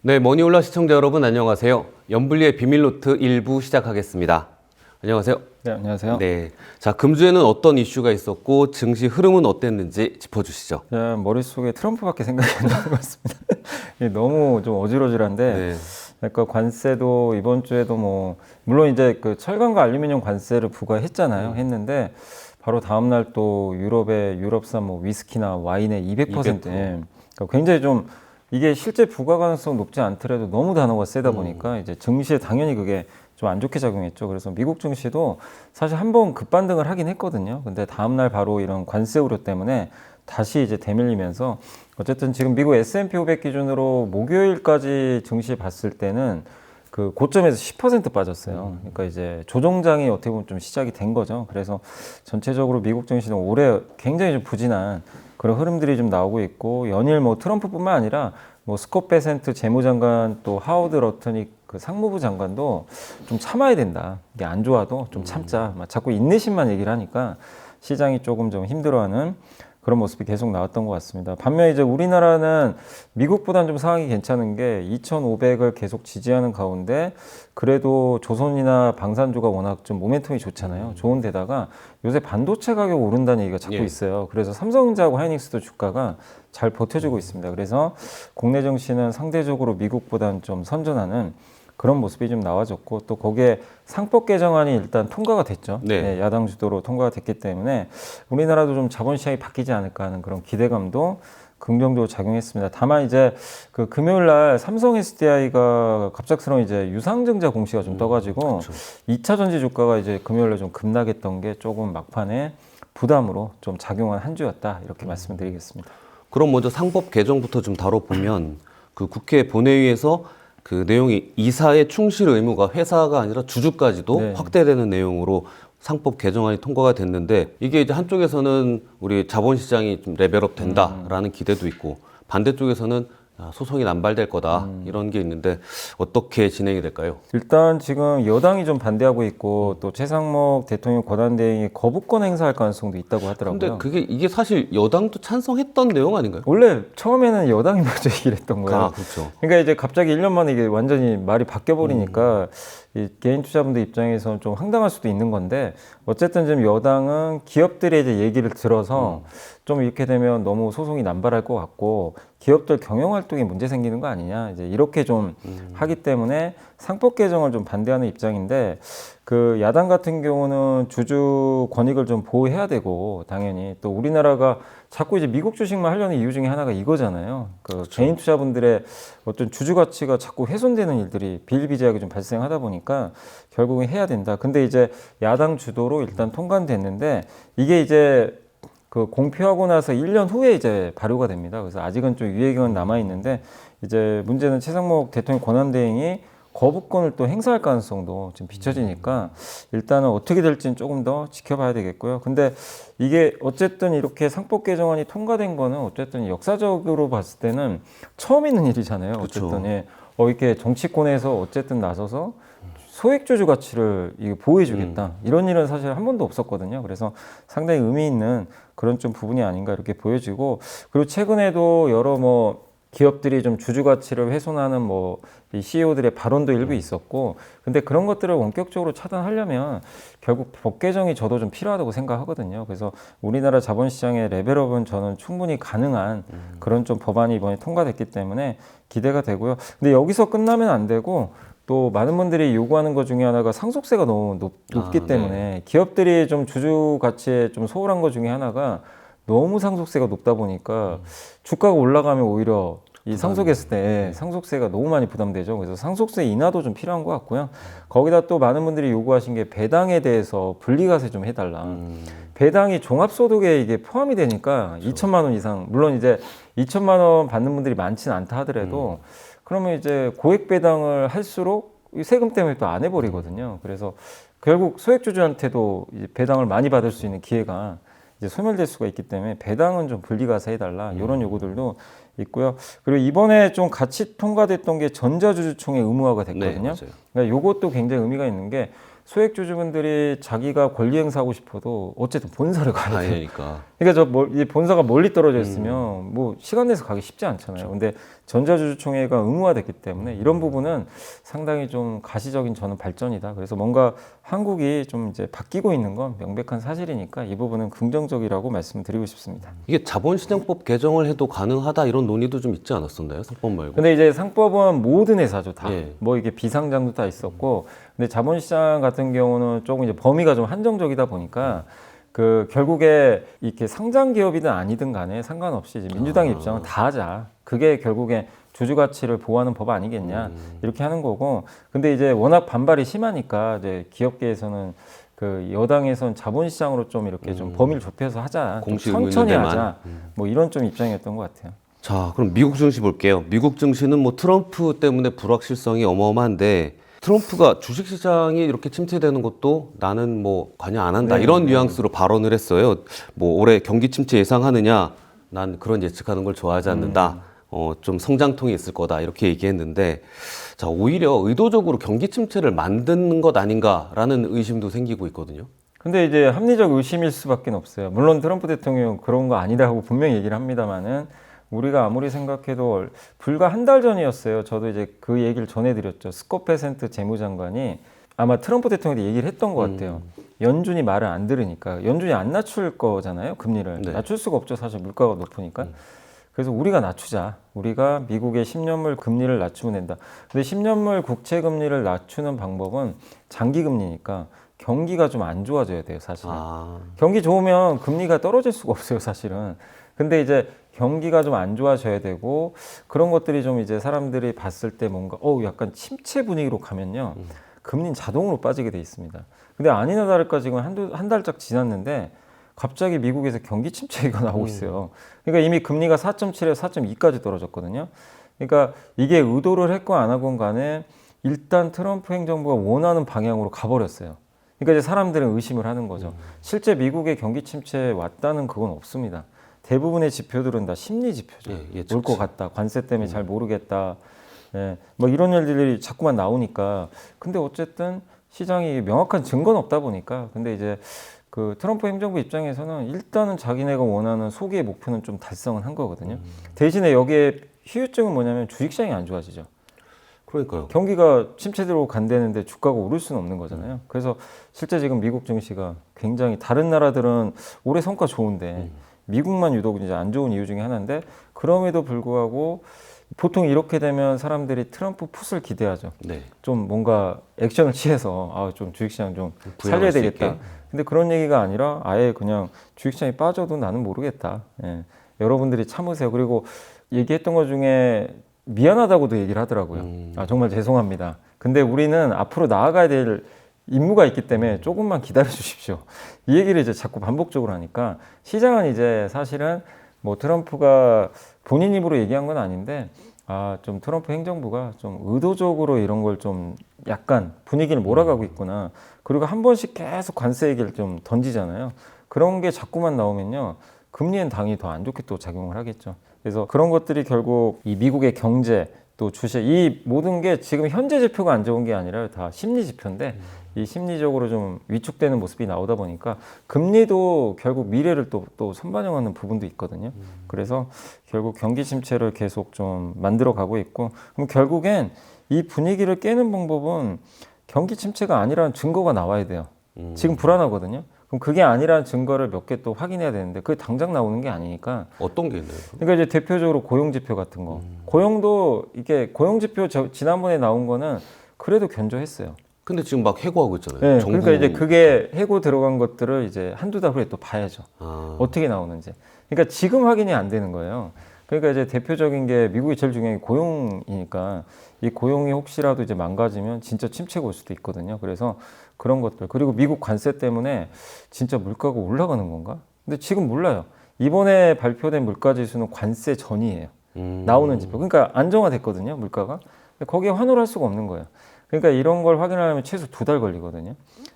네, 머니올라 시청자 여러분 안녕하세요. 연불리의 비밀노트 1부 시작하겠습니다. 안녕하세요. 네, 안녕하세요. 네, 자 금주에는 어떤 이슈가 있었고 증시 흐름은 어땠는지 짚어주시죠. 머릿속에 트럼프밖에 생각이 안 나는 것 같습니다. 이게 너무 좀 어지러질한데, 네. 그러니까 관세도 이번 주에도 뭐 물론 이제 그 철강과 알루미늄 관세를 부과했잖아요. 했는데 바로 다음 날 또 유럽의 유럽산 뭐 위스키나 와인의 200%. 그러니까 굉장히 좀 이게 실제 부과 가능성 높지 않더라도 너무 단어가 세다 보니까 이제 증시에 당연히 그게 좀 안 좋게 작용했죠. 그래서 미국 증시도 사실 한번 급반등을 하긴 했거든요. 근데 다음날 바로 이런 관세 우려 때문에 다시 이제 대밀리면서 어쨌든 지금 미국 S&P 500 기준으로 목요일까지 증시 봤을 때는 그 고점에서 10% 빠졌어요. 그러니까 이제 조정장이 어떻게 보면 좀 시작이 된 거죠. 그래서 전체적으로 미국 증시는 올해 굉장히 좀 부진한 그런 흐름들이 좀 나오고 있고, 연일 뭐 트럼프뿐만 아니라 뭐 스콧 베센트 재무장관 또 하워드 러트닉 그 상무부 장관도 좀 참아야 된다. 이게 안 좋아도 좀 참자. 막 자꾸 인내심만 얘기를 하니까 시장이 조금 좀 힘들어하는 그런 모습이 계속 나왔던 것 같습니다. 반면 이제 우리나라는 미국보다는 좀 상황이 괜찮은 게 2,500을 계속 지지하는 가운데 그래도 조선이나 방산주가 워낙 좀 모멘텀이 좋잖아요. 좋은 데다가 요새 반도체 가격 오른다는 얘기가 자꾸 있어요. 그래서 삼성전자하고 하이닉스도 주가가 잘 버텨주고 있습니다. 그래서 국내 증시는 상대적으로 미국보다는 좀 선전하는 그런 모습이 좀 나와졌고, 또 거기에 상법 개정안이 일단 통과가 됐죠. 네, 야당 주도로 통과가 됐기 때문에 우리나라도 좀 자본시장이 바뀌지 않을까 하는 그런 기대감도 긍정적으로 작용했습니다. 다만 이제 그 금요일 날 삼성 SDI가 갑작스러운 이제 유상증자 공시가 좀 떠가지고 2차 전지 주가가 이제 금요일 날 좀 급락했던 게 조금 막판에 부담으로 좀 작용한 한 주였다, 이렇게 말씀드리겠습니다. 그럼 먼저 상법 개정부터 좀 다뤄보면 그 국회 본회의에서 그 내용이 이사의 충실 의무가 회사가 아니라 주주까지도 확대되는 내용으로 상법 개정안이 통과가 됐는데, 이게 이제 한쪽에서는 우리 자본시장이 좀 레벨업 된다라는 기대도 있고, 반대쪽에서는 소송이 남발될 거다 이런 게 있는데 어떻게 진행이 될까요? 일단 지금 여당이 좀 반대하고 있고, 또 최상목 대통령 권한대행이 거부권 행사할 가능성도 있다고 하더라고요. 근데 이게 사실 여당도 찬성했던 내용 아닌가요? 원래 처음에는 여당이 먼저 얘기를 했던 거예요. 그렇죠. 그러니까 이제 갑자기 1년 만에 이게 완전히 말이 바뀌어버리니까 이 개인 투자분들 입장에서는 좀 황당할 수도 있는 건데, 어쨌든 지금 여당은 기업들의 이제 얘기를 들어서 좀 이렇게 되면 너무 소송이 남발할 것 같고 기업들 경영 활동에 문제 생기는 거 아니냐, 이제 이렇게 좀 하기 때문에 상법 개정을 좀 반대하는 입장인데, 그 야당 같은 경우는 주주 권익을 좀 보호해야 되고, 당연히 또 우리나라가 자꾸 이제 미국 주식만 하려는 이유 중에 하나가 이거잖아요. 그 개인 투자분들의 어떤 주주 가치가 자꾸 훼손되는 일들이 비일비재하게 좀 발생하다 보니까 결국은 해야 된다. 근데 이제 야당 주도로 일단 통과됐는데, 이게 이제 그 공표하고 나서 1년 후에 이제 발효가 됩니다. 그래서 아직은 좀 유예기간 남아 있는데, 이제 문제는 최상목 대통령 권한대행이 거부권을 또 행사할 가능성도 지금 비춰지니까 일단은 어떻게 될지는 조금 더 지켜봐야 되겠고요. 근데 이게 어쨌든 이렇게 상법 개정안이 통과된 거는 어쨌든 역사적으로 봤을 때는 처음 있는 일이잖아요. 어쨌든 이렇게 정치권에서 어쨌든 나서서 소액주주 가치를 보호해주겠다, 이런 일은 사실 한 번도 없었거든요. 그래서 상당히 의미 있는 그런 좀 부분이 아닌가 이렇게 보여지고, 그리고 최근에도 여러 뭐 기업들이 좀 주주 가치를 훼손하는 뭐 이 CEO들의 발언도 일부 있었고, 근데 그런 것들을 원격적으로 차단하려면 결국 법 개정이 저도 좀 필요하다고 생각하거든요. 그래서 우리나라 자본시장의 레벨업은 저는 충분히 가능한 그런 좀 법안이 이번에 통과됐기 때문에 기대가 되고요. 근데 여기서 끝나면 안 되고, 또 많은 분들이 요구하는 것 중에 하나가 상속세가 너무 높기 때문에 기업들이 좀 주주 가치에 좀 소홀한 것 중에 하나가 너무 상속세가 높다 보니까 주가가 올라가면 오히려 이 상속했을 때 상속세가 너무 많이 부담되죠. 그래서 상속세 인하도 좀 필요한 것 같고요. 거기다 또 많은 분들이 요구하신 게 배당에 대해서 분리과세 좀 해달라. 배당이 종합소득에 이게 포함이 되니까 2천만 원 이상, 물론 이제 2천만 원 받는 분들이 많지는 않다 하더라도 그러면 이제 고액 배당을 할수록 세금 때문에 또 안 해버리거든요. 그래서 결국 소액주주한테도 이제 배당을 많이 받을 수 있는 기회가 이제 소멸될 수가 있기 때문에 배당은 좀 분리과세 해달라, 이런 요구들도 있고요. 그리고 이번에 좀 같이 통과됐던 게 전자주주총회 의무화가 됐거든요. 그러니까 이것도 굉장히 의미가 있는 게, 소액주주분들이 자기가 권리 행사하고 싶어도 어쨌든 본사를 가야 되니까. 그러니까 이 본사가 멀리 떨어져 있으면 뭐 시간 내서 가기 쉽지 않잖아요. 근데 전자주주총회가 의무화됐기 때문에 이런 부분은 상당히 좀 가시적인 저는 발전이다. 그래서 뭔가 한국이 좀 이제 바뀌고 있는 건 명백한 사실이니까 이 부분은 긍정적이라고 말씀드리고 싶습니다. 이게 자본시장법 개정을 해도 가능하다 이런 논의도 좀 있지 않았었나요? 상법 말고. 근데 이제 상법은 모든 회사죠, 다. 예. 뭐 이게 비상장도 다 있었고, 근데 자본시장 같은 경우는 조금 이제 범위가 좀 한정적이다 보니까 그 결국에 이렇게 상장 기업이든 아니든 간에 상관없이 이제 민주당 입장은 다 하자. 그게 결국에 주주 가치를 보호하는 법 아니겠냐 이렇게 하는 거고. 근데 이제 워낙 반발이 심하니까 이제 기업계에서는 그 여당에서는 자본시장으로 좀 이렇게 좀 범위를 좁혀서 하자. 좀 공식 의무 천천히 있는 데만. 하자. 뭐 이런 좀 입장이었던 것 같아요. 자, 그럼 미국 증시 볼게요. 미국 증시는 뭐 트럼프 때문에 불확실성이 어마어마한데 트럼프가 주식시장이 이렇게 침체되는 것도 나는 뭐 관여 안 한다 네, 이런 네. 뉘앙스로 발언을 했어요. 뭐 올해 경기 침체 예상하느냐? 난 그런 예측하는 걸 좋아하지 않는다. 좀 성장통이 있을 거다 이렇게 얘기했는데 자, 오히려 의도적으로 경기 침체를 만드는 것 아닌가라는 의심도 생기고 있거든요. 근데 이제 합리적 의심일 수밖에 없어요. 물론 트럼프 대통령 그런 거 아니라고 분명히 얘기를 합니다만은 우리가 아무리 생각해도 불과 한 달 전이었어요. 저도 이제 그 얘기를 전해드렸죠. 스콧 베센트 재무장관이 아마 트럼프 대통령이 얘기를 했던 것 같아요. 연준이 말을 안 들으니까 연준이 안 낮출 거잖아요. 금리를 네. 낮출 수가 없죠. 사실 물가가 높으니까. 그래서 우리가 낮추자. 우리가 미국의 10년물 금리를 낮추면 된다. 근데 10년물 국채 금리를 낮추는 방법은 장기 금리니까 경기가 좀 안 좋아져야 돼요, 사실은. 경기 좋으면 금리가 떨어질 수가 없어요, 사실은. 근데 이제 경기가 좀 안 좋아져야 되고 그런 것들이 좀 이제 사람들이 봤을 때 뭔가 약간 침체 분위기로 가면요. 금리는 자동으로 빠지게 돼 있습니다. 근데 아니나 다를까 지금 한 달짝 지났는데 갑자기 미국에서 경기 침체가 나오고 있어요. 그러니까 이미 금리가 4.7에서 4.2까지 떨어졌거든요. 그러니까 이게 의도를 했건 안 하건 간에 일단 트럼프 행정부가 원하는 방향으로 가버렸어요. 그러니까 이제 사람들은 의심을 하는 거죠. 실제 미국의 경기 침체에 왔다는 그건 없습니다. 대부분의 지표들은 다 심리 지표죠. 올 것 같다. 관세 때문에 잘 모르겠다. 예, 뭐 이런 일들이 자꾸만 나오니까. 근데 어쨌든 시장이 명확한 증거는 없다 보니까. 근데 이제 그 트럼프 행정부 입장에서는 일단은 자기네가 원하는 소기의 목표는 좀 달성을 한 거거든요. 대신에 여기에 후유증은 뭐냐면 주식시장이 안 좋아지죠. 그러니까요. 경기가 침체대로 간다는데 주가가 오를 수는 없는 거잖아요. 그래서 실제 지금 미국 증시가 굉장히 다른 나라들은 올해 성과 좋은데 미국만 유독 이제 안 좋은 이유 중에 하나인데 그럼에도 불구하고 보통 이렇게 되면 사람들이 트럼프 풋을 기대하죠. 네. 좀 뭔가 액션을 취해서 좀 주식시장 좀 살려야 부양할 수 되겠다. 있게. 근데 그런 얘기가 아니라 아예 그냥 주식시장이 빠져도 나는 모르겠다. 예. 여러분들이 참으세요. 그리고 얘기했던 것 중에 미안하다고도 얘기를 하더라고요. 정말 죄송합니다. 근데 우리는 앞으로 나아가야 될 임무가 있기 때문에 조금만 기다려 주십시오. 이 얘기를 이제 자꾸 반복적으로 하니까 시장은 이제 사실은 뭐 트럼프가 본인 입으로 얘기한 건 아닌데 좀 트럼프 행정부가 좀 의도적으로 이런 걸 좀 약간 분위기를 몰아가고 있구나. 그리고 한 번씩 계속 관세 얘기를 좀 던지잖아요. 그런 게 자꾸만 나오면요. 금리엔 당연히 더 안 좋게 또 작용을 하겠죠. 그래서 그런 것들이 결국 이 미국의 경제 또 주식 이 모든 게 지금 현재 지표가 안 좋은 게 아니라 다 심리 지표인데 이 심리적으로 좀 위축되는 모습이 나오다 보니까 금리도 결국 미래를 또 선반영하는 부분도 있거든요. 그래서 결국 경기 침체를 계속 좀 만들어 가고 있고 그럼 결국엔 이 분위기를 깨는 방법은 경기 침체가 아니라는 증거가 나와야 돼요. 지금 불안하거든요. 그럼 그게 아니라는 증거를 몇 개 또 확인해야 되는데 그게 당장 나오는 게 아니니까 어떤 게 있나요? 그러니까 이제 대표적으로 고용 지표 같은 거. 고용도 이게 고용 지표 지난번에 나온 거는 그래도 견조했어요. 근데 지금 막 해고하고 있잖아요. 네, 정부. 그러니까 이제 그게 해고 들어간 것들을 이제 한두 달 후에 또 봐야죠. 어떻게 나오는지. 그러니까 지금 확인이 안 되는 거예요. 그러니까 이제 대표적인 게 미국이 제일 중요한 게 고용이니까 이 고용이 혹시라도 이제 망가지면 진짜 침체가 올 수도 있거든요. 그래서 그런 것들. 그리고 미국 관세 때문에 진짜 물가가 올라가는 건가? 근데 지금 몰라요. 이번에 발표된 물가 지수는 관세 전이에요. 나오는 지표. 그러니까 안정화됐거든요, 물가가. 근데 거기에 환호를 할 수가 없는 거예요. 그러니까 이런 걸 확인하려면 최소 2달 걸리거든요.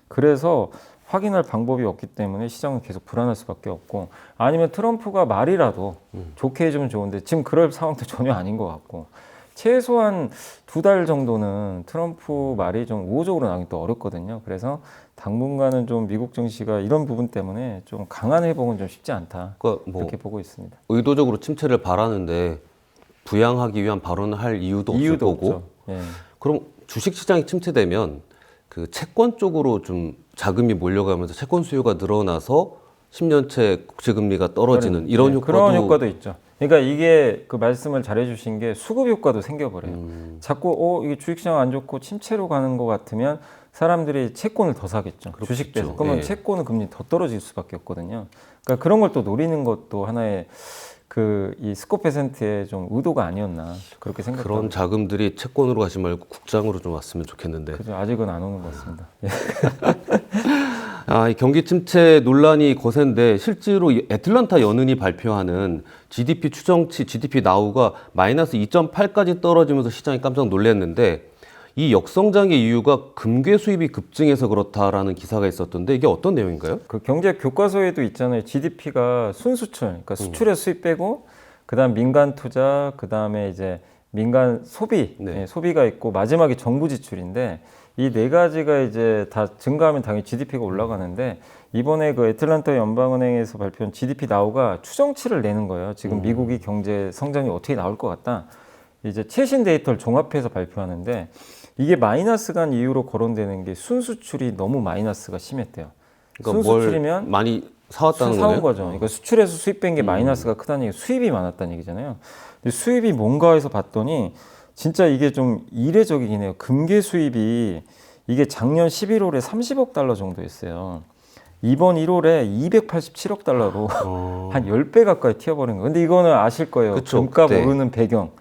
그래서 확인할 방법이 없기 때문에 시장은 계속 불안할 수밖에 없고 아니면 트럼프가 말이라도 좋게 해주면 좋은데 지금 그럴 상황도 전혀 아닌 것 같고 최소한 2달 정도는 트럼프 말이 좀 우호적으로 나오기 또 어렵거든요. 그래서 당분간은 좀 미국 증시가 이런 부분 때문에 좀 강한 회복은 좀 쉽지 않다. 그러니까 뭐 이렇게 보고 있습니다. 의도적으로 침체를 바라는데 부양하기 위한 발언을 할 이유도 없을 거고. 없죠. 예. 그럼 주식 시장이 침체되면 그 채권 쪽으로 좀 자금이 몰려가면서 채권 수요가 늘어나서 10년채 국채금리가 떨어지는 이런 효과도 그런 효과도 있죠. 그러니까 이게 그 말씀을 잘해주신 게 수급 효과도 생겨버려요. 자꾸 이게 주식시장 안 좋고 침체로 가는 것 같으면 사람들이 채권을 더 사겠죠. 그렇겠죠. 주식 빼서. 그러면 예. 채권은 금리 더 떨어질 수밖에 없거든요. 그러니까 그런 걸 또 노리는 것도 하나의 그 이 스코어 퍼센트의 좀 의도가 아니었나 그렇게 생각합니다. 그런 자금들이 채권으로 가지 말고 국장으로 좀 왔으면 좋겠는데. 그죠. 아직은 안 오는 것 같습니다. 예. 이 경기 침체 논란이 거센데 실제로 이 애틀란타 연은이 발표하는 GDP 추정치 GDP 나우가 마이너스 2.8까지 떨어지면서 시장이 깜짝 놀랐는데 이 역성장의 이유가 금괴 수입이 급증해서 그렇다라는 기사가 있었던데 이게 어떤 내용인가요? 그 경제 교과서에도 있잖아요. GDP가 순수출, 그러니까 수출의 수입 빼고 그다음 민간 투자, 그다음에 이제 민간 소비, 네. 예, 소비가 있고 마지막이 정부 지출인데 이 네 가지가 이제 다 증가하면 당연히 GDP가 올라가는데 이번에 그 애틀란타 연방은행에서 발표한 GDP 나우가 추정치를 내는 거예요. 지금 미국이 경제 성장이 어떻게 나올 것 같다. 이제 최신 데이터를 종합해서 발표하는데 이게 마이너스 간 이유로 거론되는 게 순수출이 너무 마이너스가 심했대요. 그러니까 순수출이면 뭘 많이 사왔다는 사온 거네요? 거죠. 그러니까 수출에서 수입된 게 마이너스가 크다는 얘기, 수입이 많았다는 얘기잖아요. 근데 수입이 뭔가 해서 봤더니 진짜 이게 좀 이례적이긴 해요. 금괴 수입이 이게 작년 11월에 30억 달러 정도였어요. 이번 1월에 287억 달러로 한 10배 가까이 튀어버린 거예요. 근데 이거는 아실 거예요. 그쵸, 금값 그때. 오르는 배경.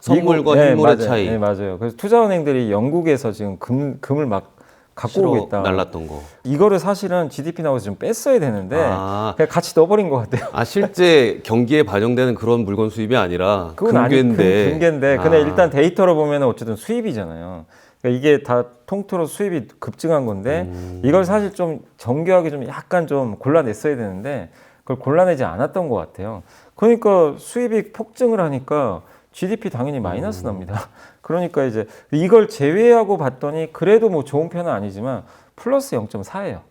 선물과 미국, 현물의 맞아요. 차이. 네, 맞아요. 그래서 투자은행들이 영국에서 지금 금을 막 갖고 실어 오겠다. 날랐던 거. 이거를 사실은 GDP 나와서 좀 뺐어야 되는데 그냥 같이 넣어버린 것 같아요. 실제 경기에 반영되는 그런 물건 수입이 아니라 그건 금괴인데. 금괴인데 근데 일단 데이터로 보면 어쨌든 수입이잖아요. 그러니까 이게 다 통틀어 수입이 급증한 건데 이걸 사실 좀 정교하게 좀 약간 좀 골라냈어야 되는데 그걸 골라내지 않았던 것 같아요. 그러니까 수입이 폭증을 하니까 GDP 당연히 마이너스 납니다. 그러니까 이제 이걸 제외하고 봤더니 그래도 뭐 좋은 편은 아니지만 플러스 0.4예요.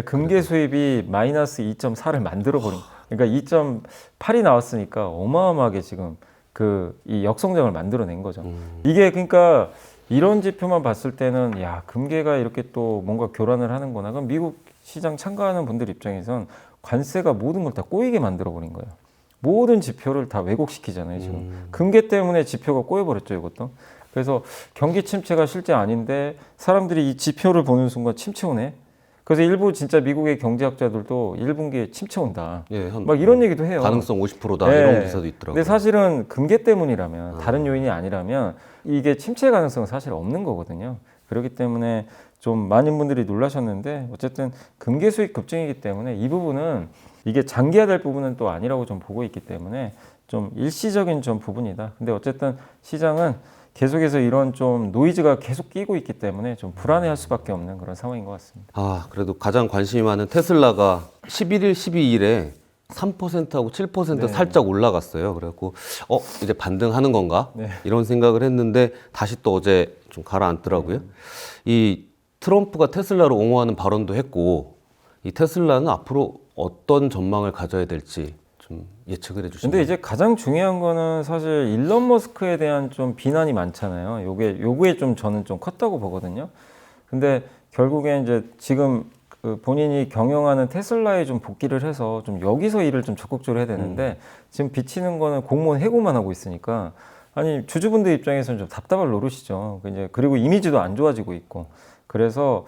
금괴 수입이 마이너스 2.4를 만들어버린 거예요. 그러니까 2.8이 나왔으니까 어마어마하게 지금 그 이 역성장을 만들어낸 거죠. 이게 그러니까 이런 지표만 봤을 때는 야 금괴가 이렇게 또 뭔가 교란을 하는구나. 그럼 미국 시장 참가하는 분들 입장에선 관세가 모든 걸 다 꼬이게 만들어버린 거예요. 모든 지표를 다 왜곡시키잖아요. 지금 금괴 때문에 지표가 꼬여버렸죠. 이것도. 그래서 경기 침체가 실제 아닌데 사람들이 이 지표를 보는 순간 침체 오네. 그래서 일부 진짜 미국의 경제학자들도 1분기에 침체 온다. 예, 막 이런 얘기도 해요. 가능성 50%다 네. 이런 기사도 있더라고요. 근데 사실은 금괴 때문이라면 다른 요인이 아니라면 이게 침체 가능성은 사실 없는 거거든요. 그렇기 때문에 좀 많은 분들이 놀라셨는데 어쨌든 금괴 수익 급증이기 때문에 이 부분은 이게 장기화될 부분은 또 아니라고 좀 보고 있기 때문에 좀 일시적인 좀 부분이다. 근데 어쨌든 시장은 계속해서 이런 좀 노이즈가 계속 끼고 있기 때문에 좀 불안해할 수밖에 없는 그런 상황인 것 같습니다. 그래도 가장 관심이 많은 테슬라가 11일, 12일에 3%하고 7% 네. 살짝 올라갔어요. 그래갖고 이제 반등하는 건가? 네. 이런 생각을 했는데 다시 또 어제 좀 가라앉더라고요. 이 트럼프가 테슬라를 옹호하는 발언도 했고 이 테슬라는 앞으로 어떤 전망을 가져야 될지 좀 예측을 해주시면. 근데 이제 가장 중요한 거는 사실 일론 머스크에 대한 좀 비난이 많잖아요. 요게 좀 저는 좀 컸다고 보거든요. 근데 결국에 이제 지금 그 본인이 경영하는 테슬라에 좀 복귀를 해서 좀 여기서 일을 좀 적극적으로 해야 되는데 지금 비치는 거는 공무원 해고만 하고 있으니까 아니 주주분들 입장에서는 좀 답답할 노릇이죠. 이제 그리고 이미지도 안 좋아지고 있고 그래서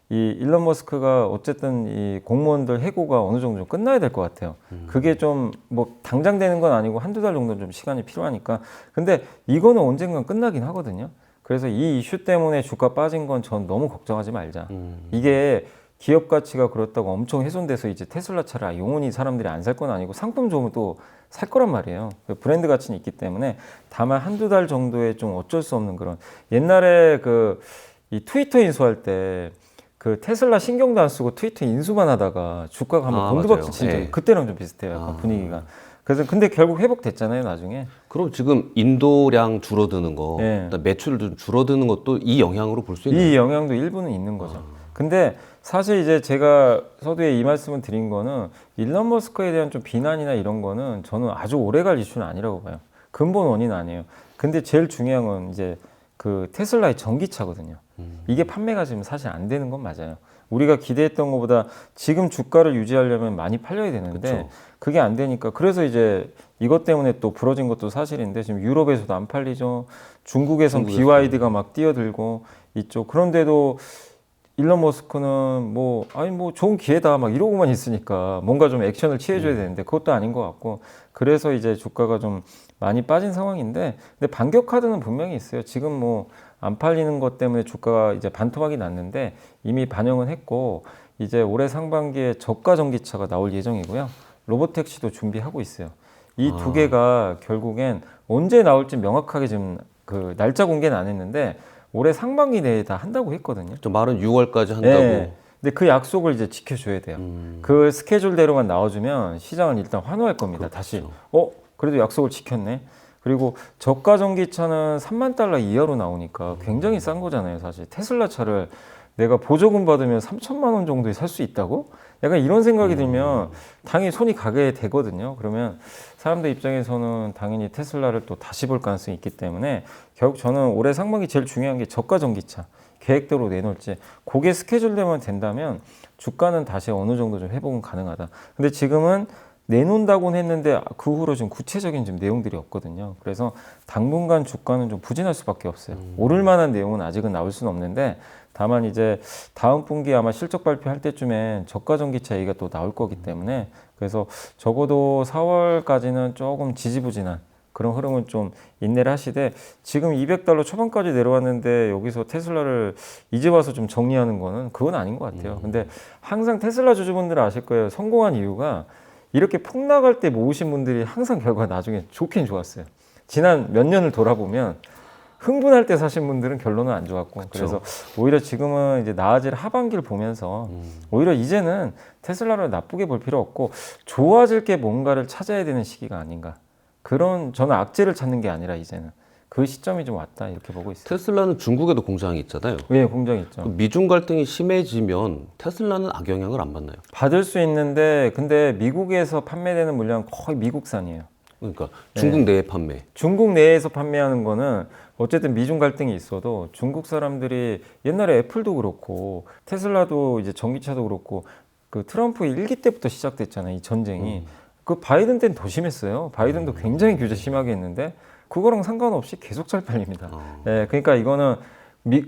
이 일론 머스크가 어쨌든 이 공무원들 해고가 어느 정도 좀 끝나야 될 것 같아요. 그게 좀 뭐 당장 되는 건 아니고 한두 달 정도는 좀 시간이 필요하니까. 근데 이거는 언젠간 끝나긴 하거든요. 그래서 이 이슈 때문에 주가 빠진 건 전 너무 걱정하지 말자. 이게 기업 가치가 그렇다고 엄청 훼손돼서 이제 테슬라 차를 영원히 사람들이 안 살 건 아니고 상품 좋으면 또 살 거란 말이에요. 브랜드 가치는 있기 때문에 다만 한두 달 정도의 좀 어쩔 수 없는 그런 옛날에 이 트위터 인수할 때 그 테슬라 신경도 안 쓰고 트위터 인수만 하다가 주가가 한번 곤두박질 친 적이 그때랑 좀 비슷해요. 약간 분위기가. 그래서 근데 결국 회복됐잖아요, 나중에. 그럼 지금 인도량 줄어드는 거, 네. 그다음 매출 좀 줄어드는 것도 이 영향으로 볼 수 있나요? 이 영향도 일부는 있는 거죠. 근데 사실 이제 제가 서두에 이 말씀을 드린 거는 일론 머스크에 대한 좀 비난이나 이런 거는 저는 아주 오래 갈 이슈는 아니라고 봐요. 근본 원인은 아니에요. 근데 제일 중요한 건 이제 그 테슬라의 전기차거든요. 이게 판매가 지금 사실 안 되는 건 맞아요. 우리가 기대했던 것보다 지금 주가를 유지하려면 많이 팔려야 되는데 그쵸. 그게 안 되니까 그래서 이제 이것 때문에 또 부러진 것도 사실인데 지금 유럽에서도 안 팔리죠. 중국에선 BYD가 막 뛰어들고 있죠. 그런데도 일론 머스크는 뭐 아니 뭐 좋은 기회다 막 이러고만 있으니까 뭔가 좀 액션을 취해줘야 되는데 그것도 아닌 것 같고 그래서 이제 주가가 좀 많이 빠진 상황인데 근데 반격 카드는 분명히 있어요. 지금 뭐 안 팔리는 것 때문에 주가가 이제 반토막이 났는데 이미 반영은 했고 이제 올해 상반기에 저가 전기차가 나올 예정이고요. 로보택시도 준비하고 있어요. 이 두 개가 결국엔 언제 나올지 명확하게 지금 그 날짜 공개는 안 했는데 올해 상반기 내에 다 한다고 했거든요. 좀 말은 6월까지 한다고. 네. 근데 그 약속을 이제 지켜줘야 돼요. 그 스케줄대로만 나와주면 시장은 일단 환호할 겁니다. 그렇죠. 다시. 그래도 약속을 지켰네. 그리고 저가 전기차는 3만 달러 이하로 나오니까 굉장히 싼 거잖아요. 사실 테슬라 차를 내가 보조금 받으면 3천만 원 정도에 살 수 있다고? 약간 이런 생각이 들면 당연히 손이 가게 되거든요. 그러면 사람들 입장에서는 당연히 테슬라를 또 다시 볼 가능성이 있기 때문에 결국 저는 올해 상반기 제일 중요한 게 저가 전기차 계획대로 내놓을지 그게 스케줄되면 된다면 주가는 다시 어느 정도 좀 회복은 가능하다. 근데 지금은 내놓는다고는 했는데 그 후로 좀 구체적인 좀 내용들이 없거든요. 그래서 당분간 주가는 좀 부진할 수밖에 없어요. 오를 만한 내용은 아직은 나올 수는 없는데 다만 이제 다음 분기 아마 실적 발표할 때쯤엔 저가 전기차 얘기가 또 나올 거기 때문에 그래서 적어도 4월까지는 조금 지지부진한 그런 흐름은 좀 인내를 하시되 지금 200달러 초반까지 내려왔는데 여기서 테슬라를 이제 와서 좀 정리하는 거는 그건 아닌 것 같아요. 근데 항상 테슬라 주주분들은 아실 거예요. 성공한 이유가 이렇게 폭락할 때 모으신 분들이 항상 결과가 나중에 좋긴 좋았어요. 지난 몇 년을 돌아보면 흥분할 때 사신 분들은 결론은 안 좋았고 그쵸. 그래서 오히려 지금은 이제 나아질 하반기를 보면서 오히려 이제는 테슬라를 나쁘게 볼 필요 없고 좋아질 게 뭔가를 찾아야 되는 시기가 아닌가 그런 저는 악재를 찾는 게 아니라 이제는 그 시점이 좀 왔다 이렇게 보고 있어요. 테슬라는 중국에도 공장이 있잖아요. 예, 공장 있죠. 미중 갈등이 심해지면 테슬라는 악영향을 안 받나요? 받을 수 있는데 근데 미국에서 판매되는 물량은 거의 미국산이에요. 그러니까 중국 내에 판매. 중국 내에서 판매하는 거는 어쨌든 미중 갈등이 있어도 중국 사람들이 옛날에 애플도 그렇고 테슬라도 이제 전기차도 그렇고 그 트럼프 일기 때부터 시작됐잖아요. 이 전쟁이. 그 바이든 때는 더 심했어요. 바이든도 굉장히 규제 심하게 했는데 그거랑 상관없이 계속 잘 팔립니다. 예, 그러니까 이거는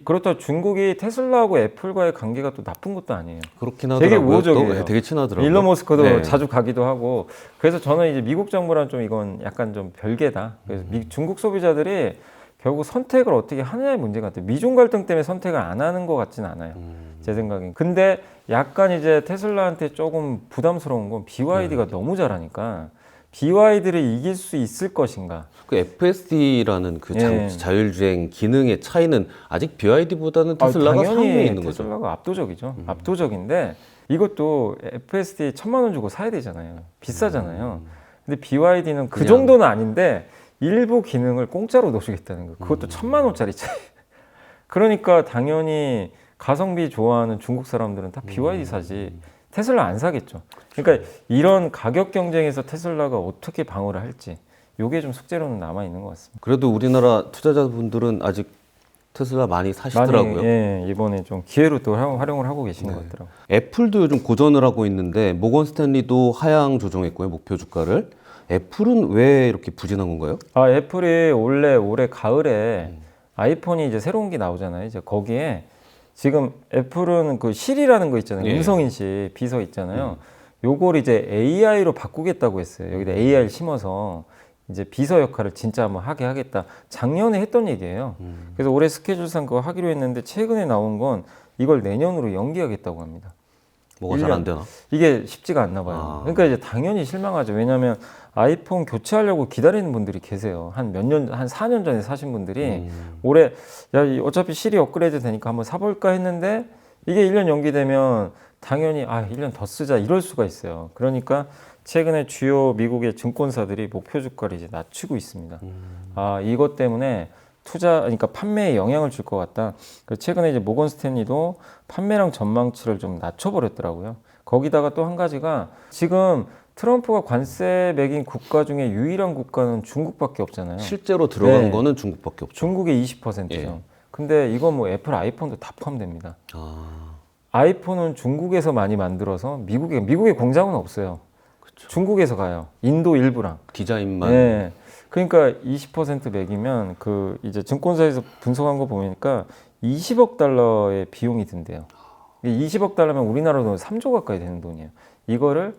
그렇다고 중국이 테슬라하고 애플과의 관계가 또 나쁜 것도 아니에요. 그렇긴 하더라고요. 되게 우호적이에요. 또, 되게 친하더라고요. 일론 머스크도 네. 자주 가기도 하고 그래서 저는 이제 미국 정부랑 좀 이건 약간 좀 별개다. 그래서 중국 소비자들이 결국 선택을 어떻게 하느냐의 문제 같아요. 미중 갈등 때문에 선택을 안 하는 것 같진 않아요. 제 생각엔. 근데 약간 이제 테슬라한테 조금 부담스러운 건 BYD가 너무 잘하니까 BYD를 이길 수 있을 것인가. 그 FSD라는 그 예. 자율주행 기능의 차이는 아직 BYD보다는 테슬라가 당연히 상위에 있는 거죠. 테슬라가 압도적이죠. 압도적인데 이것도 FSD 1,000만 원 주고 사야 되잖아요. 비싸잖아요. 근데 BYD는 그 그냥. 정도는 아닌데 일부 기능을 공짜로 넣어주겠다는 거. 그것도 1,000만 원짜리 차이. 그러니까 당연히 가성비 좋아하는 중국 사람들은 다 BYD 사지. 테슬라 안 사겠죠. 그러니까 이런 가격 경쟁에서 테슬라가 어떻게 방어를 할지 이게 좀 숙제로는 남아 있는 것 같습니다. 그래도 우리나라 투자자분들은 아직 테슬라 많이 사시더라고요. 많이, 예, 이번에 좀 기회로 또 활용을 하고 계신 것 같더라고요. 애플도 요즘 고전을 하고 있는데 모건 스탠리도 하향 조정했고요. 목표 주가를. 애플은 왜 이렇게 부진한 건가요? 애플이 원래 올해 가을에 아이폰이 이제 새로운 게 나오잖아요. 이제 거기에 지금 애플은 그 실이라는 거 있잖아요. 예. 음성인식 비서 있잖아요. 요걸 이제 AI로 바꾸겠다고 했어요. 여기다 AI를 심어서 이제 비서 역할을 진짜 한번 하게 하겠다. 작년에 했던 얘기예요. 그래서 올해 스케줄상 그거 하기로 했는데 최근에 나온 건 이걸 내년으로 연기하겠다고 합니다. 뭐가 잘 안 되나? 이게 쉽지가 않나 봐요. 그러니까 이제 당연히 실망하죠. 왜냐하면 아이폰 교체하려고 기다리는 분들이 계세요. 한 몇 년, 한 4년 전에 사신 분들이 올해 야, 어차피 실이 업그레이드 되니까 한번 사볼까 했는데 이게 1년 연기되면 당연히 1년 더 쓰자 이럴 수가 있어요. 그러니까 최근에 주요 미국의 증권사들이 목표 주가를 이제 낮추고 있습니다. 이것 때문에 그러니까 판매에 영향을 줄 것 같다. 그래서 최근에 이제 모건 스탠리도 판매량 전망치를 좀 낮춰버렸더라고요. 거기다가 또 한 가지가 지금 트럼프가 관세 매긴 국가 중에 유일한 국가는 중국밖에 없잖아요. 실제로 들어간 네. 거는 중국밖에 없죠. 중국의 20%죠. 예. 근데 이건 뭐 애플 아이폰도 다 포함됩니다. 아, 아이폰은 중국에서 많이 만들어서 미국의 공장은 없어요. 그렇죠. 중국에서 가요. 인도 일부랑. 디자인만. 네. 그러니까 20% 매기면 그 이제 증권사에서 분석한 거 보니까 20억 달러의 비용이 든대요. 20억 달러면 우리나라 돈 3조 가까이 되는 돈이에요. 이거를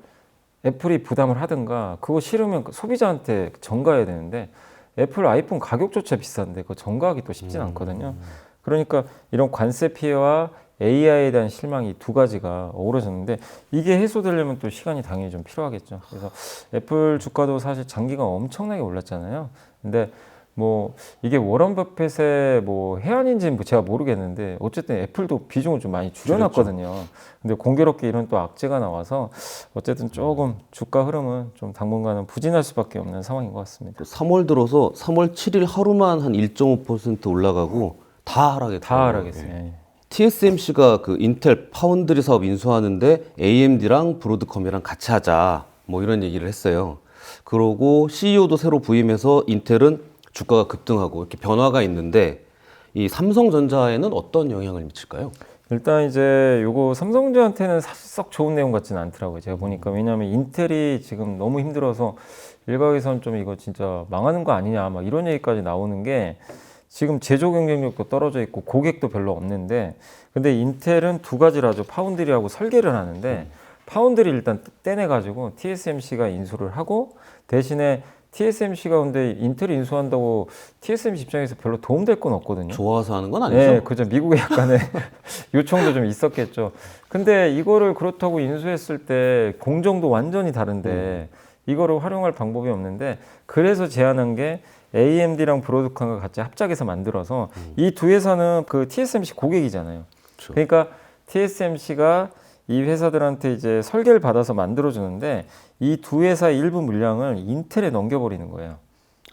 애플이 부담을 하든가 그거 싫으면 소비자한테 전가해야 되는데 애플 아이폰 가격조차 비싼데 그거 전가하기 또 쉽진 않거든요. 그러니까 이런 관세 피해와 AI에 대한 실망이 두 가지가 어우러졌는데 이게 해소되려면 또 시간이 당연히 좀 필요하겠죠. 그래서 애플 주가도 사실 장기간 엄청나게 올랐잖아요. 근데 뭐 이게 워런 버핏의 뭐 해안인지는 제가 모르겠는데 어쨌든 애플도 비중을 좀 많이 줄여놨거든요. 근데 공교롭게 이런 또 악재가 나와서 어쨌든 조금 주가 흐름은 좀 당분간은 부진할 수밖에 없는 상황인 것 같습니다. 3월 들어서 3월 7일 하루만 한 1.5% 올라가고 다 하락했어요. 다 하락했어요. 예. TSMC가 그 인텔 파운드리 사업 인수하는데 AMD랑 브로드컴이랑 같이 하자 뭐 이런 얘기를 했어요. 그러고 CEO도 새로 부임해서 인텔은 주가가 급등하고 이렇게 변화가 있는데 이 삼성전자에는 어떤 영향을 미칠까요? 일단 이제 요거 삼성전자한테는 사실 썩 좋은 내용 같지는 않더라고요. 제가 보니까 왜냐하면 인텔이 지금 너무 힘들어서 일각에서는 좀 이거 진짜 망하는 거 아니냐 막 이런 얘기까지 나오는 게 지금 제조 경쟁력도 떨어져 있고 고객도 별로 없는데 근데 인텔은 두 가지를 하죠. 파운드리하고 설계를 하는데 파운드리 일단 떼내가지고 TSMC가 인수를 하고 대신에 TSMC가 근데 인텔이 인수한다고 TSMC 입장에서 별로 도움될 건 없거든요. 좋아서 하는 건 아니죠? 네, 그죠. 미국의 약간의 요청도 좀 있었겠죠. 근데 이거를 그렇다고 인수했을 때 공정도 완전히 다른데 이거를 활용할 방법이 없는데 그래서 제안한 게 AMD랑 브로드컴과 같이 합작해서 만들어서 이 두 회사는 그 TSMC 고객이잖아요. 그렇죠. 그러니까 TSMC가 이 회사들한테 이제 설계를 받아서 만들어주는데 이 두 회사의 일부 물량을 인텔에 넘겨버리는 거예요.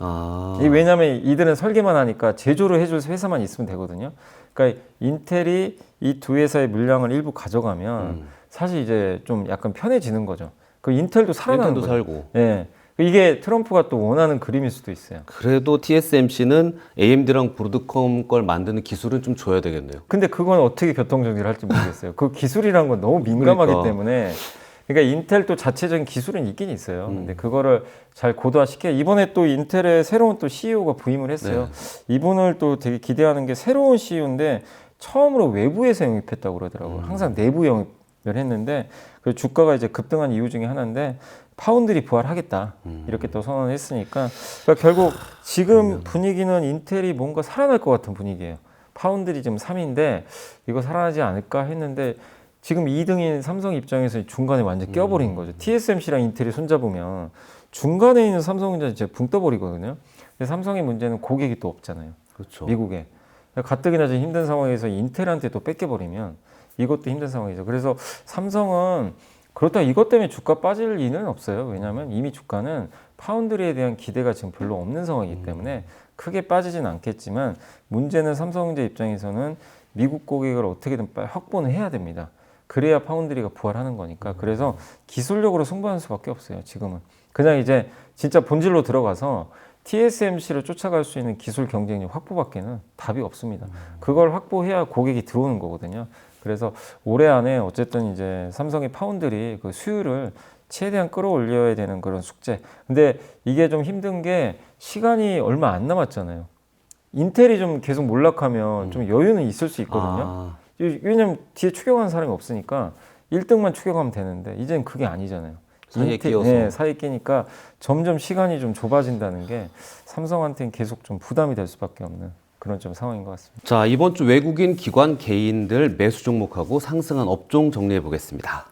아, 왜냐하면 이들은 설계만 하니까 제조를 해줄 회사만 있으면 되거든요. 그러니까 인텔이 이 두 회사의 물량을 일부 가져가면 사실 이제 좀 약간 편해지는 거죠. 그 인텔도 살아나는 인텔도 거죠. 살고. 예. 이게 트럼프가 또 원하는 그림일 수도 있어요. 그래도 TSMC는 AMD랑 브로드컴 걸 만드는 기술은 좀 줘야 되겠네요. 근데 그건 어떻게 교통정리를 할지 모르겠어요. 그 기술이란 건 너무 민감하기 그러니까. 때문에. 그러니까 인텔도 자체적인 기술은 있긴 있어요. 근데 그거를 잘 고도화시켜. 이번에 또 인텔의 새로운 또 CEO가 부임을 했어요. 이분을 또 되게 기대하는 게 새로운 CEO인데 처음으로 외부에서 영입했다고 그러더라고요. 항상 내부 영입을 했는데 그 주가가 이제 급등한 이유 중에 하나인데 파운드리 부활하겠다 이렇게 또 선언을 했으니까 그러니까 결국 지금 분위기는 인텔이 뭔가 살아날 것 같은 분위기예요. 파운드리 지금 3위인데 이거 살아나지 않을까 했는데 지금 2등인 삼성 입장에서 중간에 완전 껴버린 거죠. TSMC랑 인텔이 손잡으면 중간에 있는 삼성전자 진짜 붕 떠버리거든요. 근데 삼성의 문제는 고객이 또 없잖아요. 그렇죠. 미국에. 가뜩이나 지금 힘든 상황에서 인텔한테 또 뺏겨버리면 이것도 힘든 상황이죠. 그래서 삼성은 그렇다 이것 때문에 주가 빠질 리는 없어요. 왜냐하면 이미 주가는 파운드리에 대한 기대가 지금 별로 없는 상황이기 때문에 크게 빠지진 않겠지만 문제는 삼성전자 입장에서는 미국 고객을 어떻게든 빨리 확보는 해야 됩니다. 그래야 파운드리가 부활하는 거니까. 그래서 기술력으로 승부하는 수밖에 없어요. 지금은. 그냥 이제 진짜 본질로 들어가서 TSMC를 쫓아갈 수 있는 기술 경쟁력 확보밖에는 답이 없습니다. 그걸 확보해야 고객이 들어오는 거거든요. 그래서 올해 안에 어쨌든 이제 삼성의 파운드리 그 수율을 최대한 끌어올려야 되는 그런 숙제. 근데 이게 좀 힘든 게 시간이 얼마 안 남았잖아요. 인텔이 좀 계속 몰락하면 좀 여유는 있을 수 있거든요. 아, 왜냐면 뒤에 추격하는 사람이 없으니까 1등만 추격하면 되는데 이제는 그게 아니잖아요. 사이에 끼어서. 네, 사이에 끼니까 점점 시간이 좀 좁아진다는 게 삼성한테는 계속 좀 부담이 될 수밖에 없는 그런 좀 상황인 것 같습니다. 자, 이번 주 외국인 기관 개인들 매수 종목하고 상승한 업종 정리해 보겠습니다.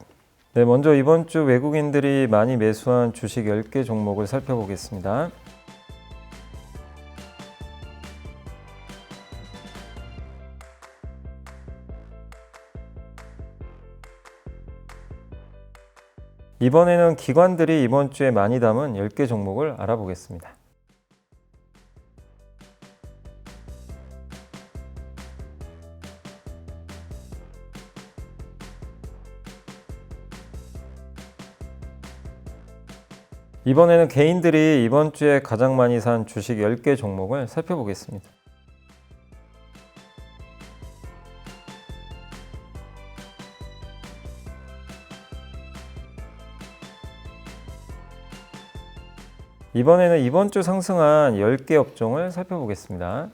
네, 먼저 이번 주 외국인들이 많이 매수한 주식 10개 종목을 살펴보겠습니다. 이번에는 기관들이 이번 주에 많이 담은 10개 종목을 알아보겠습니다. 이번에는 개인들이 이번 주에 가장 많이 산 주식 10개 종목을 살펴보겠습니다. 이번에는 이번 주 상승한 10개 업종을 살펴보겠습니다.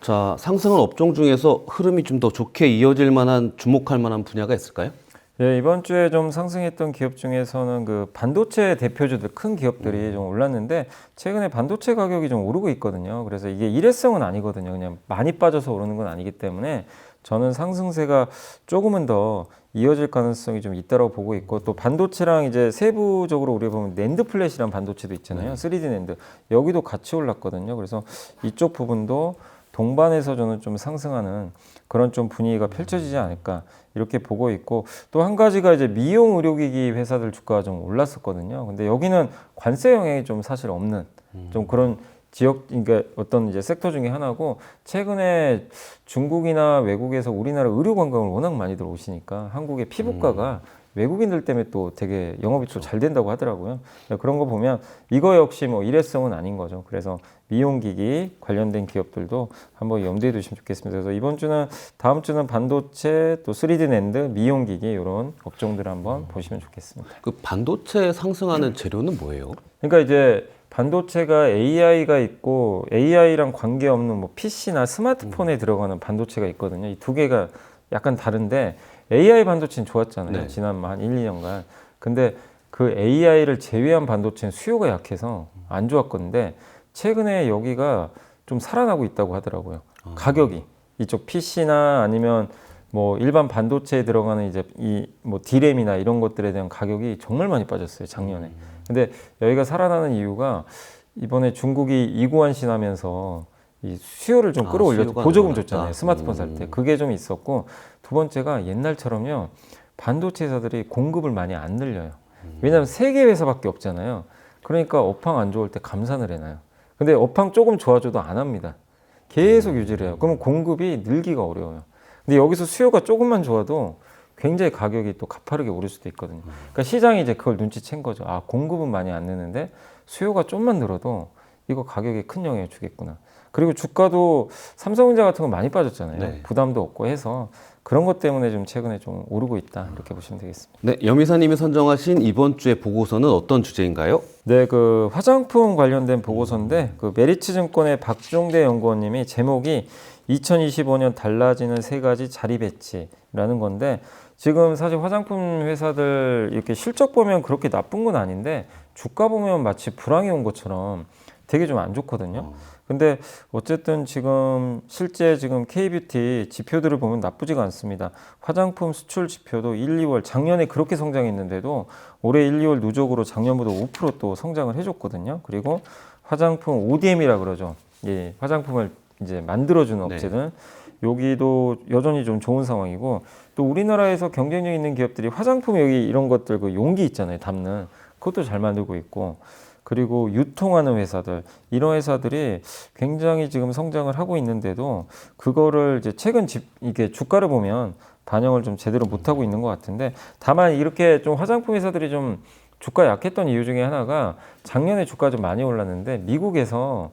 자, 상승한 업종 중에서 흐름이 좀 더 좋게 이어질 만한 주목할 만한 분야가 있을까요? 네, 이번 주에 좀 상승했던 기업 중에서는 그 반도체 대표주들 큰 기업들이 좀 올랐는데 최근에 반도체 가격이 좀 오르고 있거든요. 그래서 이게 일회성은 아니거든요. 그냥 많이 빠져서 오르는 건 아니기 때문에 저는 상승세가 조금은 더 이어질 가능성이 좀 있다고 보고 있고, 또 반도체랑 이제 세부적으로 우리가 보면 낸드 플랫이란 반도체도 있잖아요. 3D 낸드. 여기도 같이 올랐거든요. 그래서 이쪽 부분도 동반해서 저는 좀 상승하는 그런 좀 분위기가 펼쳐지지 않을까 이렇게 보고 있고, 또 한 가지가 이제 미용 의료기기 회사들 주가가 좀 올랐었거든요. 근데 여기는 관세 영향이 좀 사실 없는 좀 그런 지역, 그러니까 어떤 이제 섹터 중에 하나고, 최근에 중국이나 외국에서 우리나라 의료 관광을 워낙 많이 들어오시니까 한국의 피부과가 외국인들 때문에 또 되게 영업이 또 잘 된다고 하더라고요. 그런 거 보면 이거 역시 뭐 일회성은 아닌 거죠. 그래서 미용기기 관련된 기업들도 한번 염두에 두시면 좋겠습니다. 그래서 이번 주는, 다음 주는 반도체, 또 3D 낸드, 미용기기 이런 업종들 한번 보시면 좋겠습니다. 그 반도체 상승하는 재료는 뭐예요? 그러니까 이제 반도체가 AI가 있고, AI랑 관계없는 뭐 PC나 스마트폰에 들어가는 반도체가 있거든요. 이 두 개가 약간 다른데, AI 반도체는 좋았잖아요. 네. 지난 한 1, 2년간. 근데 그 AI를 제외한 반도체는 수요가 약해서 안 좋았건데, 최근에 여기가 좀 살아나고 있다고 하더라고요. 가격이. 이쪽 PC나 아니면 뭐 일반 반도체에 들어가는 이제 이 뭐 D램이나 이런 것들에 대한 가격이 정말 많이 빠졌어요, 작년에. 근데 여기가 살아나는 이유가 이번에 중국이 이구안 신하면서 이 수요를 좀 끌어올려서 수요가 보조금 늘어났다. 줬잖아요, 스마트폰 살 때. 그게 좀 있었고, 두 번째가 옛날처럼요, 반도체 회사들이 공급을 많이 안 늘려요. 왜냐하면 세 개 회사밖에 없잖아요. 그러니까 업황 안 좋을 때 감산을 해놔요. 근데 업황 조금 좋아져도 안 합니다. 계속 유지를 해요. 그러면 공급이 늘기가 어려워요. 근데 여기서 수요가 조금만 좋아도 굉장히 가격이 또 가파르게 오를 수도 있거든요. 그러니까 시장이 이제 그걸 눈치챈 거죠. 아, 공급은 많이 안 느는데 수요가 좀만 늘어도 이거 가격에 큰 영향을 주겠구나. 그리고 주가도 삼성전자 같은 거 많이 빠졌잖아요. 네. 부담도 없고 해서 그런 것 때문에 좀 최근에 좀 오르고 있다, 이렇게 보시면 되겠습니다. 네, 염이사님이 선정하신 이번 주의 보고서는 어떤 주제인가요? 네, 그 화장품 관련된 보고서인데, 그 메리츠증권의 박종대 연구원님이 제목이 2025년 달라지는 세 가지 자리 배치라는 건데, 지금 사실 화장품 회사들 이렇게 실적 보면 그렇게 나쁜 건 아닌데 주가 보면 마치 불황이 온 것처럼 되게 좀 안 좋거든요. 근데 어쨌든 지금 실제 지금 K뷰티 지표들을 보면 나쁘지가 않습니다. 화장품 수출 지표도 1, 2월 작년에 그렇게 성장했는데도 올해 1, 2월 누적으로 작년보다 5% 또 성장을 해줬거든요. 그리고 화장품 ODM이라 그러죠. 예, 화장품을 이제 만들어주는 업체들. 여기도 여전히 좀 좋은 상황이고, 또 우리나라에서 경쟁력 있는 기업들이 화장품 여기 이런 것들 그 용기 있잖아요, 담는 그것도 잘 만들고 있고, 그리고 유통하는 회사들, 이런 회사들이 굉장히 지금 성장을 하고 있는데도 그거를 이제 최근 이게 주가를 보면 반영을 좀 제대로 못하고 있는 것 같은데, 다만 이렇게 좀 화장품 회사들이 좀 주가 약했던 이유 중에 하나가 작년에 주가 좀 많이 올랐는데 미국에서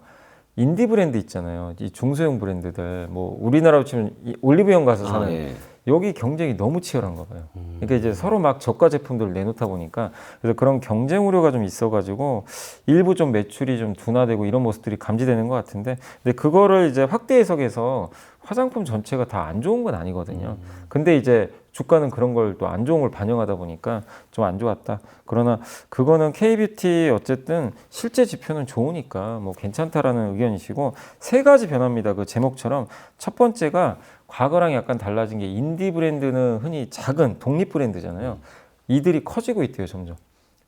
인디 브랜드 있잖아요. 이 중소형 브랜드들, 뭐 우리나라로 치면 올리브영 가서 사는 예. 여기 경쟁이 너무 치열한가 봐요. 그러니까 이제 서로 막 저가 제품들을 내놓다 보니까, 그래서 그런 경쟁 우려가 좀 있어가지고 일부 좀 매출이 좀 둔화되고 이런 모습들이 감지되는 것 같은데, 근데 그거를 이제 확대 해석해서 화장품 전체가 다 안 좋은 건 아니거든요. 근데 이제 주가는 그런 걸 또 안 좋은 걸 반영하다 보니까 좀 안 좋았다. 그러나 그거는 K뷰티 어쨌든 실제 지표는 좋으니까 뭐 괜찮다라는 의견이시고, 세 가지 변화입니다. 그 제목처럼 첫 번째가 과거랑 약간 달라진 게, 인디 브랜드는 흔히 작은 독립 브랜드잖아요. 이들이 커지고 있대요, 점점.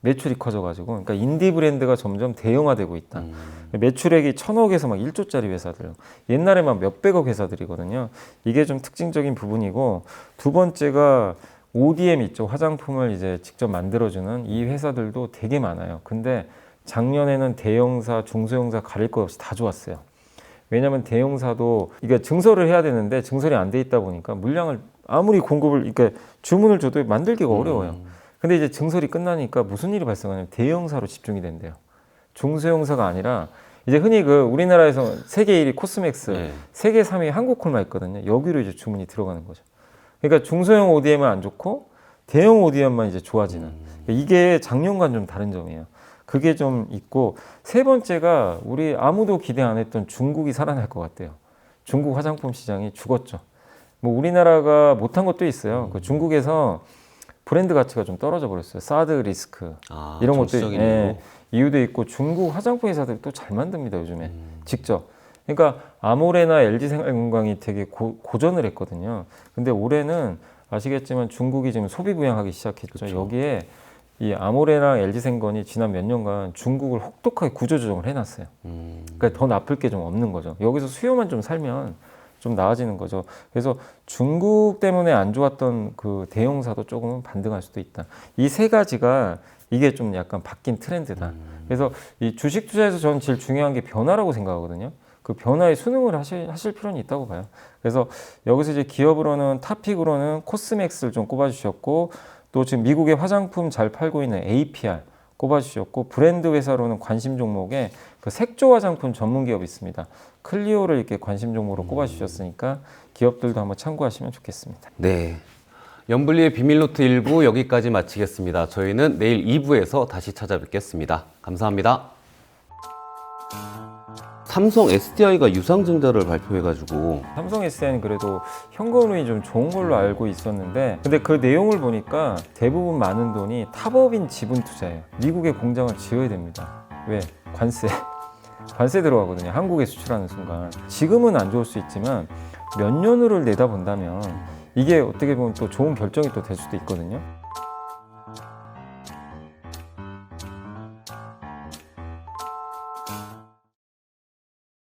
매출이 커져가지고. 그러니까 인디 브랜드가 점점 대형화되고 있다. 매출액이 1,000억에서 막 1조짜리 회사들. 옛날에 막 몇백억 회사들이거든요. 이게 좀 특징적인 부분이고, 두 번째가 ODM 있죠. 화장품을 이제 직접 만들어주는 이 회사들도 되게 많아요. 근데 작년에는 대형사, 중소형사 가릴 것 없이 다 좋았어요. 왜냐하면 대형사도 이게 증설을 해야 되는데 증설이 안 돼 있다 보니까 물량을 아무리 공급을 그러니까 주문을 줘도 만들기가 어려워요. 근데 이제 증설이 끝나니까 무슨 일이 발생하냐면 대형사로 집중이 된대요. 중소형사가 아니라 이제 흔히 그 우리나라에서 세계 1위 코스맥스, 네. 세계 3위 한국콜마 있거든요. 여기로 이제 주문이 들어가는 거죠. 그러니까 중소형 ODM은 안 좋고 대형 ODM만 이제 좋아지는. 이게 작년과는 좀 다른 점이에요. 그게 좀 있고 세 번째가 우리 아무도 기대 안 했던 중국이 살아날 것 같아요. 중국 화장품 시장이 죽었죠. 뭐 우리나라가 못한 것도 있어요. 그 중국에서 브랜드 가치가 좀 떨어져 버렸어요. 사드 리스크 이런 것도 정치적인 이유로. 이유도 있고 중국 화장품 회사들이 또 잘 만듭니다 요즘에 직접. 그러니까 아모레나 LG생활건강이 되게 고전을 했거든요. 근데 올해는 아시겠지만 중국이 지금 소비 부양하기 시작했죠. 그쵸. 여기에 이 아모레나 LG생건이 지난 몇 년간 중국을 혹독하게 구조조정을 해놨어요. 그러니까 더 나쁠 게 좀 없는 거죠. 여기서 수요만 좀 살면 좀 나아지는 거죠. 그래서 중국 때문에 안 좋았던 그 대형사도 조금은 반등할 수도 있다. 이 세 가지가 이게 좀 약간 바뀐 트렌드다. 그래서 이 주식 투자에서 저는 제일 중요한 게 변화라고 생각하거든요. 그 변화에 순응을 하실 필요는 있다고 봐요. 그래서 여기서 이제 기업으로는 탑픽으로는 코스맥스를 좀 꼽아주셨고 또 지금 미국의 화장품 잘 팔고 있는 APR 꼽아주셨고 브랜드 회사로는 관심 종목에 그 색조 화장품 전문 기업이 있습니다. 클리오를 이렇게 관심 종목으로 꼽아주셨으니까 기업들도 한번 참고하시면 좋겠습니다. 네. 연블리의 비밀노트 1부 여기까지 마치겠습니다. 저희는 내일 2부에서 다시 찾아뵙겠습니다. 감사합니다. 삼성 SDI가 유상증자를 발표해가지고 삼성 SDI는 그래도 현금흐름이 좀 좋은 걸로 알고 있었는데 근데 그 내용을 보니까 대부분 많은 돈이 탑업인 지분 투자예요. 미국에 공장을 지어야 됩니다. 왜? 관세 들어가거든요. 한국에 수출하는 순간. 지금은 안 좋을 수 있지만 몇 년을 내다본다면 이게 어떻게 보면 또 좋은 결정이 또 될 수도 있거든요.